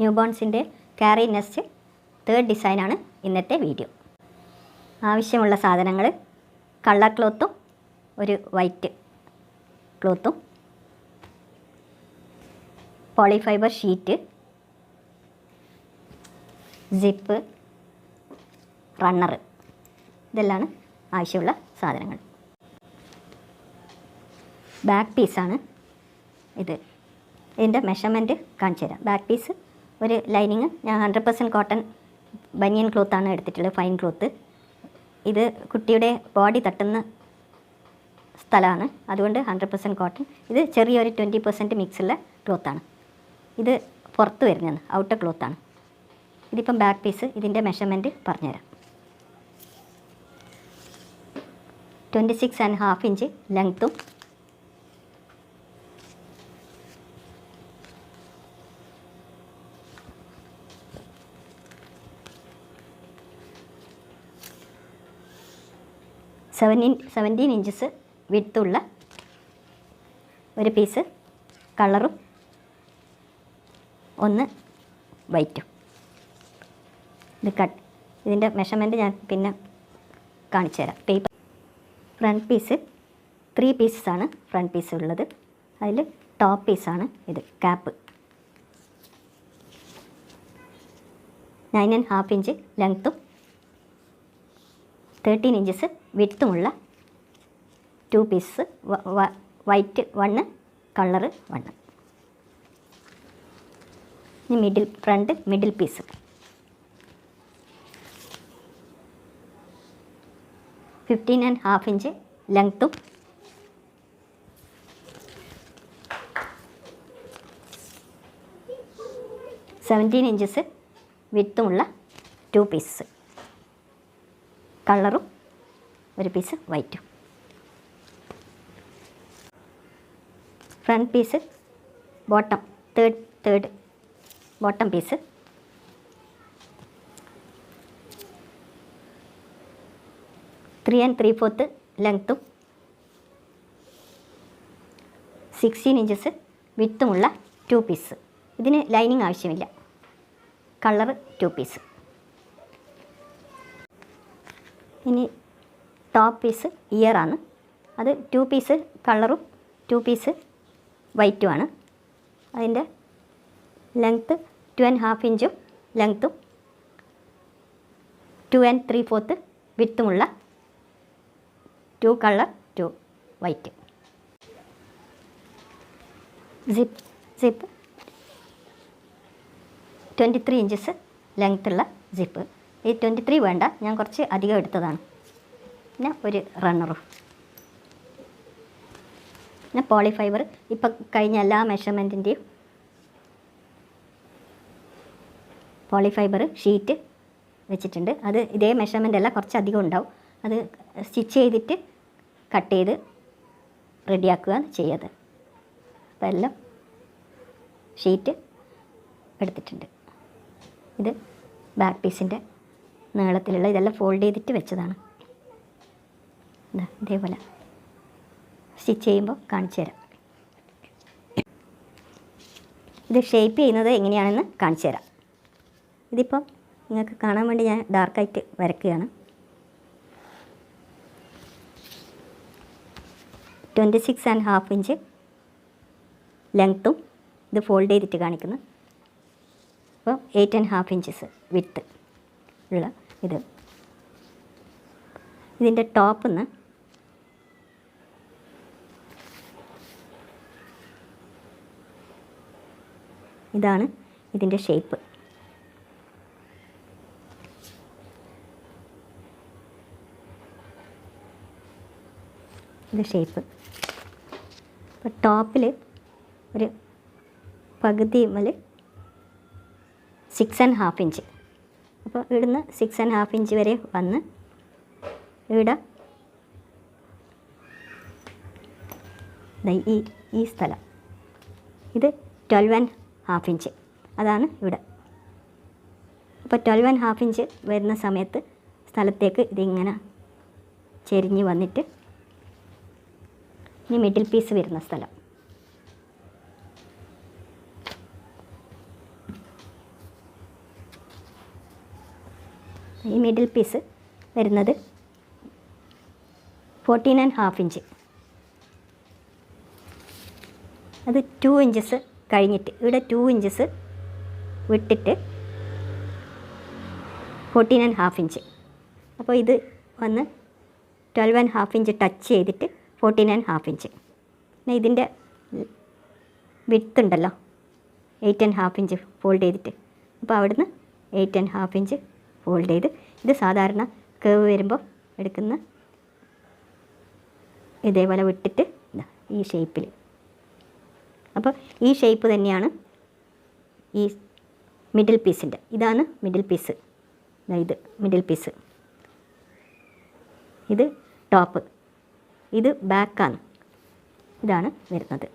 New ബോൺസിൻ്റെ carry nest 3rd ഡിസൈനാണ് ഇന്നത്തെ video. ആവശ്യമുള്ള സാധനങ്ങൾ കളർ ക്ലോത്തും ഒരു വൈറ്റ് ക്ലോത്തും പോളിഫൈബർ ഷീറ്റ്, സിപ്പ്, റണ്ണർ, ഇതെല്ലാം ആവശ്യമുള്ള സാധനങ്ങൾ. ബാക്ക് പീസാണ് ഇത്. ഇതിൻ്റെ മെഷർമെൻറ്റ് കാണിച്ചു തരാം. ബാക്ക് പീസ് ഒരു ലൈനിങ് ഞാൻ 100% കോട്ടൺ ബനിയൻ ക്ലോത്താണ് എടുത്തിട്ടുള്ളത്, ഫൈൻ ക്ലോത്ത്. ഇത് കുട്ടിയുടെ ബോഡി തട്ടുന്ന സ്ഥലമാണ്, അതുകൊണ്ട് 100% കോട്ടൺ. ഇത് ചെറിയൊരു 20% മിക്സുള്ള ക്ലോത്താണ്. ഇത് പുറത്ത് വരുന്നതാണ്, ഔട്ടർ ക്ലോത്താണ്. ഇതിപ്പം ബാക്ക് പീസ്. ഇതിൻ്റെ മെഷർമെൻറ്റ് പറഞ്ഞുതരാം. 26.5 ഇഞ്ച് ലെങ്ത്തും 17 ഇഞ്ചസ് വിഡ്ത്തുള്ള ഒരു പീസ് കളറും ഒന്ന് വൈറ്റും. ഇതിൻ്റെ മെഷർമെൻറ്റ് ഞാൻ പിന്നെ കാണിച്ചു തരാം. പേപ്പർ ഫ്രണ്ട് പീസ് 3 പീസസാണ് ഫ്രണ്ട് പീസ് ഉള്ളത്. അതിൽ ടോപ്പ് പീസാണ് ഇത്, ക്യാപ്പ്. 9.5 ഇഞ്ച് ലെങ്ത്തും 13 ഇഞ്ചസ് വിഡ്ത്തുമുള്ള 2 പീസ്, വൈറ്റ് 1, കളറ് 1. ഇനി ഫ്രണ്ട് മിഡിൽ പീസ് 15.5 ഇഞ്ച് ലെങ്ത്തും 17 ഇഞ്ചസ് വിഡ്ത്തുമുള്ള 2 പീസ്, കളറും ഒരു പീസ് വൈറ്റും. Front piece bottom third bottom piece 3 3/4 ലെങ്ത്തും 16 ഇഞ്ചസ് വിഡ്ത്തുമുള്ള 2 പീസ്. ഇതിന് ലൈനിങ് ആവശ്യമില്ല, കളറ് 2 പീസ്. ഇനി ടോപ്പ് പീസ് ഇയറാണ്. അത് 2 പീസ് കളറും 2 പീസ് വൈറ്റുമാണ്. അതിൻ്റെ ലെങ്ത്ത് 2.5 ഇഞ്ചും ലെങ്ത്തും 2 3/4 വിഡ്ത്തുമുള്ള 2 കളർ 2 വൈറ്റ്. സിപ്പ് 23 ഇഞ്ചസ് ലെങ്ത്തുള്ള സിപ്പ്. ഈ 23 വേണ്ട, ഞാൻ കുറച്ച് അധികം എടുത്തതാണ്. പിന്നെ ഒരു റണ്ണറും. പിന്നെ പോളിഫൈബർ ഇപ്പം കഴിഞ്ഞ എല്ലാ മെഷർമെൻറ്റിൻ്റെയും പോളിഫൈബർ ഷീറ്റ് വെച്ചിട്ടുണ്ട്. അത് ഇതേ മെഷർമെൻ്റ് അല്ല, കുറച്ച് അധികം ഉണ്ടാവും. അത് സ്റ്റിച്ച് ചെയ്തിട്ട് കട്ട് ചെയ്ത് റെഡിയാക്കുക ചെയ്യത്. അപ്പോൾ എല്ലാം ഷീറ്റ് എടുത്തിട്ടുണ്ട്. ഇത് ബാക്ക് പീസിൻ്റെ നീളത്തിലുള്ള, ഇതെല്ലാം ഫോൾഡ് ചെയ്തിട്ട് വെച്ചതാണ്. ഇതേപോലെ സ്റ്റിച്ച് ചെയ്യുമ്പോൾ കാണിച്ചു തരാം. ഇത് ഷേപ്പ് ചെയ്യുന്നത് എങ്ങനെയാണെന്ന് കാണിച്ചു തരാം. ഇതിപ്പോൾ നിങ്ങൾക്ക് കാണാൻ വേണ്ടി ഞാൻ ഡാർക്കായിട്ട് വരയ്ക്കുകയാണ്. 26.5 ഇഞ്ച് ലെങ്ത്തും ഇത് ഫോൾഡ് ചെയ്തിട്ട് കാണിക്കുന്നു. അപ്പോൾ 8.5 ഇഞ്ചസ് വിഡ്ത്ത് ഉള്ള ഇത്. ഇതിൻ്റെ ടോപ്പിൽ നിന്ന് ഇതാണ് ഇതിൻ്റെ ഷേപ്പ്. ഇത് ഷേപ്പ്. അപ്പോൾ ടോപ്പിൽ ഒരു പകുതി മുതൽ 6.5 ഇഞ്ച്. അപ്പോൾ ഇവിടുന്ന് 6.5 ഇഞ്ച് വരെ വന്ന് ഇവിടെ ഈ സ്ഥലം ഇത് 12.5 ഇഞ്ച്, അതാണ് ഇവിടെ. അപ്പോൾ 12.5 ഇഞ്ച് വരുന്ന സമയത്ത് സ്ഥലത്തേക്ക് ഇതിങ്ങനെ ചെരിഞ്ഞ് വന്നിട്ട് ഇനി മിഡിൽ പീസ് വരുന്ന സ്ഥലം ഈ മിഡിൽ പീസ് വരുന്നത് 14.5 ഇഞ്ച്. അത് 2 ഇഞ്ചസ് കഴിഞ്ഞിട്ട് ഇവിടെ 2 ഇഞ്ചസ് വിട്ടിട്ട് 14.5 ഇഞ്ച്. അപ്പോൾ ഇത് വന്ന് 12.5 ഇഞ്ച് ടച്ച് ചെയ്തിട്ട് 14.5 ഇഞ്ച്. പിന്നെ ഇതിൻ്റെ വിഡ്ത്ത് ഉണ്ടല്ലോ 8.5 ഇഞ്ച് ഫോൾഡ് ചെയ്തിട്ട്, അപ്പോൾ അവിടുന്ന് 8.5 ഇഞ്ച് ഫോൾഡ് ചെയ്ത് ഇത് സാധാരണ കേവ് വരുമ്പോൾ എടുക്കുന്ന ഇതേപോലെ വിട്ടിട്ട് ഈ ഷേപ്പിൽ. അപ്പോൾ ഈ ഷേപ്പ് തന്നെയാണ് ഈ മിഡിൽ പീസിൻ്റെ. ഇതാണ് മിഡിൽ പീസ്. ഇത് മിഡിൽ പീസ്, ഇത് ടോപ്പ്, ഇത് ബാക്കാണ്. ഇതാണ് വരുന്നത്.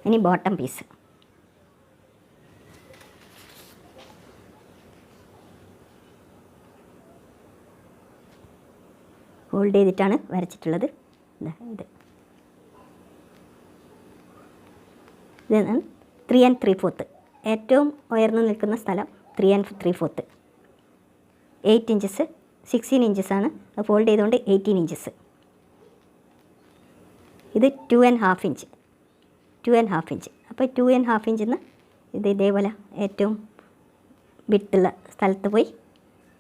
ഇനി ബോട്ടം പീസ്. ഫോൾഡ് ചെയ്തിട്ടാണ് വരച്ചിട്ടുള്ളത്. ഇത് ഇതാണ് 3 3/4. ഏറ്റവും ഉയർന്നു നിൽക്കുന്ന സ്ഥലം 3 3/4. 8 ഇഞ്ചസ് 16 ഇഞ്ചസാണ്. അത് ഫോൾഡ് ചെയ്തുകൊണ്ട് 18 ഇഞ്ചസ്. ഇത് 2.5 ഇഞ്ച് 2.5 ഇഞ്ച്. അപ്പോൾ 2.5 ഇഞ്ചിൽ നിന്ന് ഇത് ഇതേപോലെ ഏറ്റവും വിട്ടുള്ള സ്ഥലത്ത് പോയി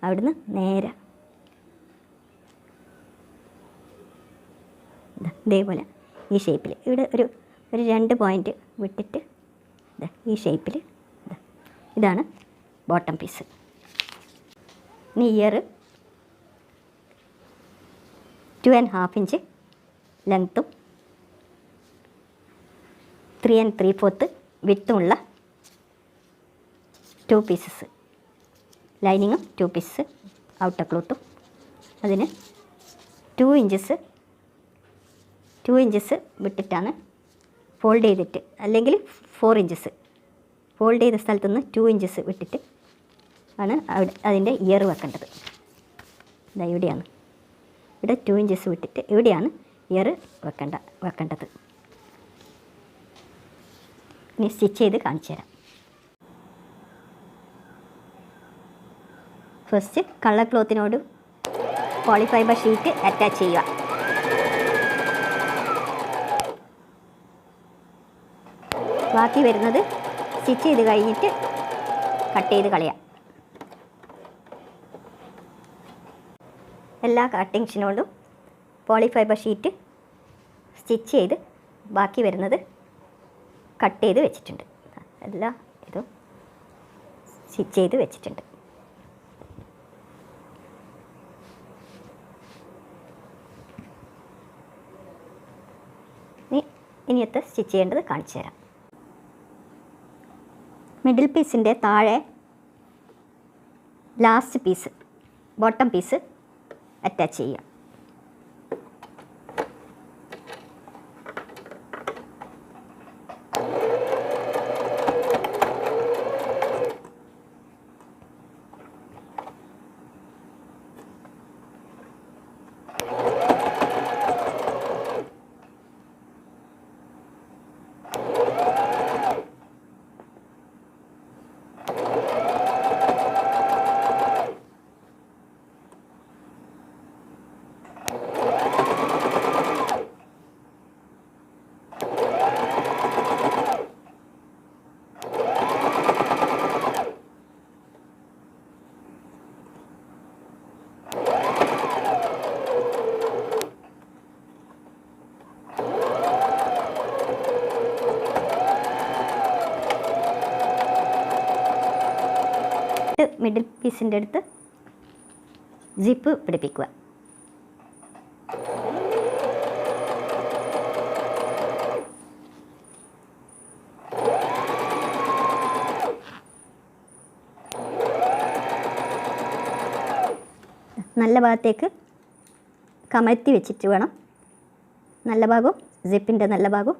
അവിടുന്ന് നേരെ ഇതേപോലെ ഈ ഷേപ്പിൽ ഇവിടെ ഒരു 2 പോയിൻ്റ് വിട്ടിട്ട് ഈ ഷേപ്പിൽ ഇതാണ് ബോട്ടം പീസ്. ഇനി ഇയർ 2.5 ഇഞ്ച് ലെങ്ത്തും 3 3/4 വിത്തുമുള്ള 2 പീസസ്. ലൈനിങ്ങും 2 പീസസ് ഔട്ടർ ക്ലോത്തും. അതിന് 2 ഇഞ്ചസ് വിട്ടിട്ടാണ് ഫോൾഡ് ചെയ്തിട്ട്, അല്ലെങ്കിൽ 4 ഇഞ്ചസ് ഫോൾഡ് ചെയ്ത സ്ഥലത്തുനിന്ന് 2 ഇഞ്ചസ് വിട്ടിട്ട് ആണ് അവിടെ അതിൻ്റെ ഇയർ വെക്കേണ്ടത്. ഇതാ ഇവിടെയാണ്. ഇവിടെ 2 ഇഞ്ചസ് വിട്ടിട്ട് ഇവിടെയാണ് ഇയർ വെക്കേണ്ടത്. ഇനി സ്റ്റിച്ച് ചെയ്ത് കാണിച്ചു തരാം. ഫസ്റ്റ് കളർ ക്ലോത്തിനോട് പോളിഫൈബർ ഷീറ്റ് അറ്റാച്ച് ചെയ്യുക. ബാക്കി വരുന്നത് സ്റ്റിച്ച് ചെയ്ത് കഴിഞ്ഞിട്ട് കട്ട് ചെയ്ത് കളയാം. എല്ലാ കട്ടിങ്സിനോടും പോളിഫൈബർ ഷീറ്റ് സ്റ്റിച്ച് ചെയ്ത് ബാക്കി വരുന്നത് കട്ട് ചെയ്ത് വെച്ചിട്ടുണ്ട്. എല്ലാ ഇതും സ്റ്റിച്ച് ചെയ്ത് വെച്ചിട്ടുണ്ട്. ഇനിയത്തെ സ്റ്റിച്ച് ചെയ്യേണ്ടത് കാണിച്ചു തരാം. മിഡിൽ പീസിൻ്റെ താഴെ last piece bottom piece attach ചെയ്യുക. മിഡിൽ പീസിൻ്റെ അടുത്ത് ജിപ്പ് പിടിപ്പിക്കുക. നല്ല ഭാഗത്തേക്ക് കമഴ്ത്തി വെച്ചിട്ട് വേണം, നല്ല ഭാഗവും ജിപ്പിൻ്റെ നല്ല ഭാഗവും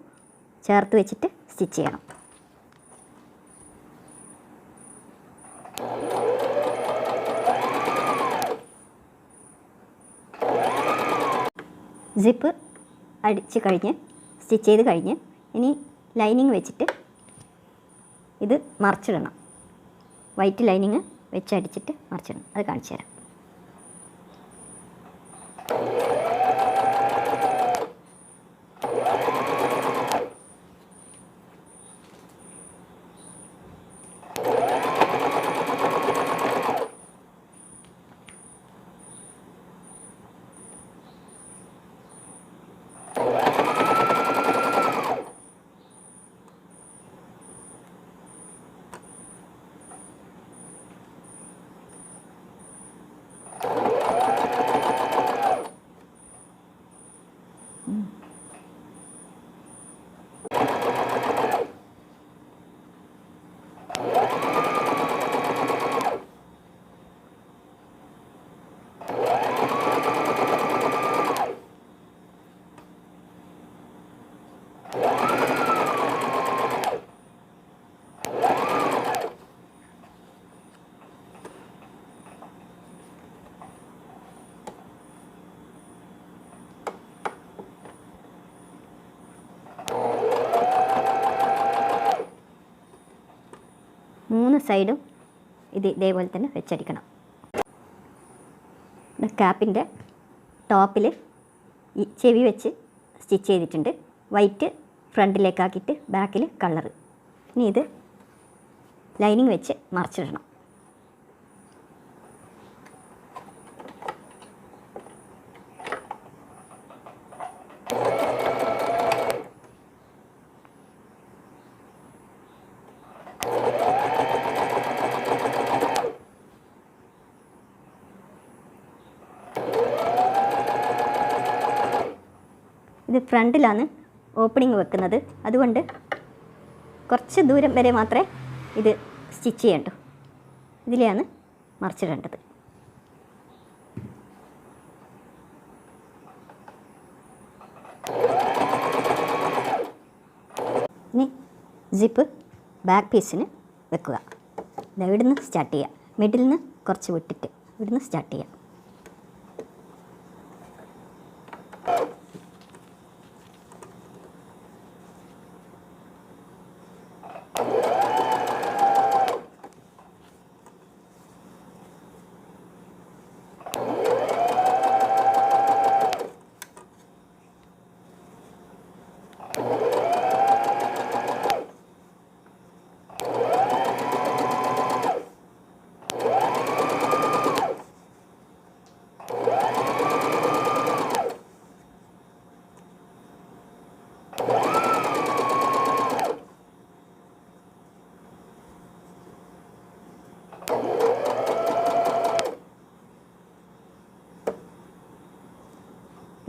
ചേർത്ത് വെച്ചിട്ട് സ്റ്റിച്ച് ചെയ്യണം. സിപ്പ് അടിച്ച് കഴിഞ്ഞ് സ്റ്റിച്ച് ചെയ്ത് കഴിഞ്ഞ് ഇനി ലൈനിങ് വെച്ചിട്ട് ഇത് മറിച്ചിടണം. White lining വെച്ചടിച്ചിട്ട് മറിച്ചിടണം. അത് കാണിച്ചു തരാം. മൂന്ന് സൈഡും ഇതേപോലെ തന്നെ വെച്ചടിക്കണം. ക്യാപ്പിൻ്റെ ടോപ്പിൽ ഈ ചെവി വെച്ച് സ്റ്റിച്ച് ചെയ്തിട്ടുണ്ട്. വൈറ്റ് ഫ്രണ്ടിലേക്കാക്കിയിട്ട് ബാക്കിൽ കളറ്. ഇനി ഇത് ലൈനിങ് വെച്ച് മറിച്ചിടണം. ഇത് ഫ്രണ്ടിലാണ് ഓപ്പണിങ് വെക്കുന്നത്. അതുകൊണ്ട് കുറച്ച് ദൂരം വരെ മാത്രമേ ഇത് സ്റ്റിച്ച് ചെയ്യണ്ടൂ. ഇതിലെയാണ് മറിച്ചിടേണ്ടത്. ഇനി സിപ്പ് ബാക്ക് പീസിന് വെക്കുക. ഇവിടുന്ന് സ്റ്റാർട്ട് ചെയ്യുക. മിഡിൽ നിന്ന് കുറച്ച് വിട്ടിട്ട് ഇവിടുന്ന് സ്റ്റാർട്ട് ചെയ്യുക.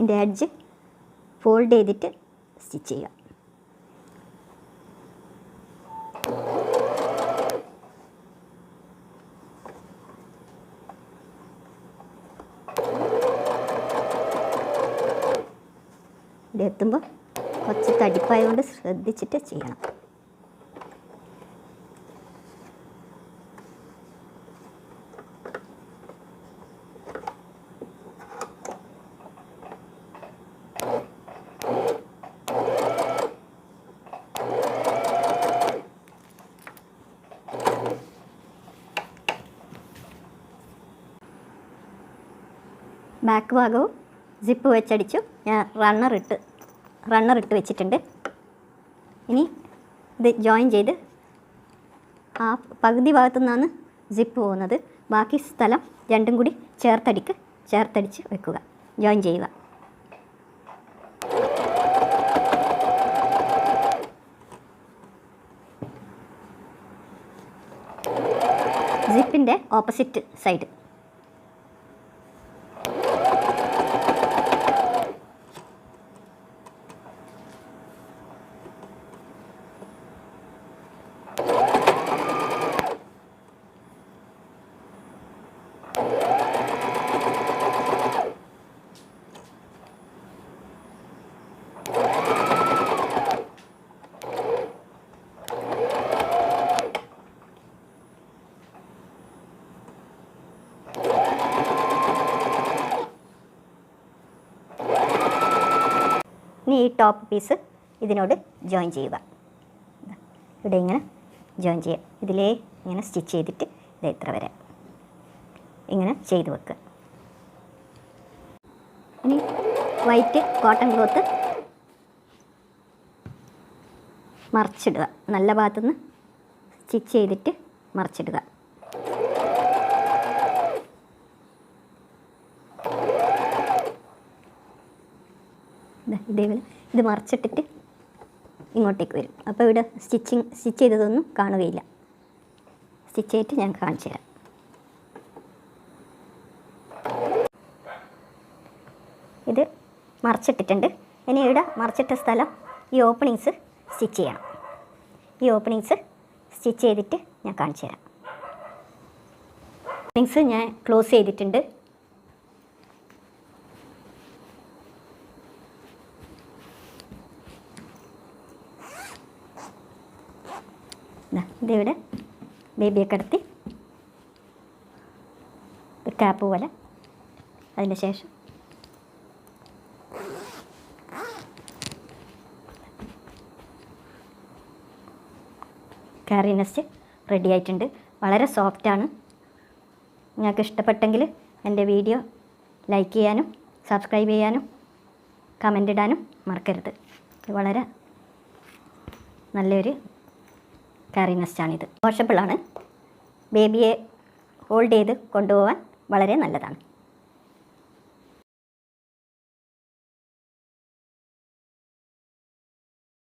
ഇതിൻ്റെ എഡ്ജ് ഫോൾഡ് ചെയ്തിട്ട് സ്റ്റിച്ച് ചെയ്യുക. ഇവിടെ എത്തുമ്പോൾ കുറച്ച് തടിപ്പായതുകൊണ്ട് ശ്രദ്ധിച്ചിട്ട് ചെയ്യണം. ബാക്ക് ഭാഗവും സിപ്പ് വെച്ചടിച്ചു. ഞാൻ റണ്ണറിട്ട് വെച്ചിട്ടുണ്ട്. ഇനി ഇത് ജോയിൻ ചെയ്ത് ആ പകുതി ഭാഗത്തു നിന്നാണ് സിപ്പ് പോകുന്നത്. ബാക്കി സ്ഥലം രണ്ടും കൂടി ചേർത്തടിച്ച് വെക്കുക. ജോയിൻ ചെയ്യുക. സിപ്പിൻ്റെ ഓപ്പോസിറ്റ് സൈഡ്. ഇനി ഈ ടോപ്പ് പീസ് ഇതിനോട് ജോയിൻ ചെയ്യുക. ഇവിടെ ഇങ്ങനെ ജോയിൻ ചെയ്യുക. ഇതിലേ ഇങ്ങനെ സ്റ്റിച്ച് ചെയ്തിട്ട് ഇത് ഇത്ര വരെ ഇങ്ങനെ ചെയ്ത് വെക്കുക. ഇനി വൈറ്റ് കോട്ടൺ ക്ലോത്ത് മറിച്ചിടുക. നല്ല ഭാഗത്തുനിന്ന് സ്റ്റിച്ച് ചെയ്തിട്ട് മറിച്ചിടുക. ഇതേപോലെ ഇത് മറിച്ചിട്ടിട്ട് ഇങ്ങോട്ടേക്ക് വരും. അപ്പോൾ ഇവിടെ സ്റ്റിച്ച് ചെയ്തതൊന്നും കാണുകയില്ല. സ്റ്റിച്ച് ചെയ്തിട്ട് ഞാൻ കാണിച്ചു തരാം. ഇത് മറിച്ചിട്ടിട്ടുണ്ട്. ഇനി ഇവിടെ മറിച്ചിട്ട സ്ഥലം ഈ ഓപ്പണിങ്സ് സ്റ്റിച്ച് ചെയ്യണം. ഈ ഓപ്പണിങ്സ് സ്റ്റിച്ച് ചെയ്തിട്ട് ഞാൻ കാണിച്ചു തരാം. ഓപ്പണിങ്സ് ഞാൻ ക്ലോസ് ചെയ്തിട്ടുണ്ട്. ഇതിവിടെ ബേബിയെ കിടത്തി ക്യാപ്പ് പോലെ, അതിന് ശേഷം കാരി നെസ്റ്റ് റെഡി ആയിട്ടുണ്ട്. വളരെ സോഫ്റ്റാണ്. നിങ്ങൾക്ക് ഇഷ്ടപ്പെട്ടെങ്കിൽ എൻ്റെ വീഡിയോ ലൈക്ക് ചെയ്യാനും സബ്സ്ക്രൈബ് ചെയ്യാനും കമൻ്റ് ഇടാനും മറക്കരുത്. വളരെ നല്ലൊരു കാരി നെസ്റ്റാണിത്. വാഷബിളാണ്. ബേബിയെ ഹോൾഡ് ചെയ്ത് കൊണ്ടുപോകാൻ വളരെ നല്ലതാണ്.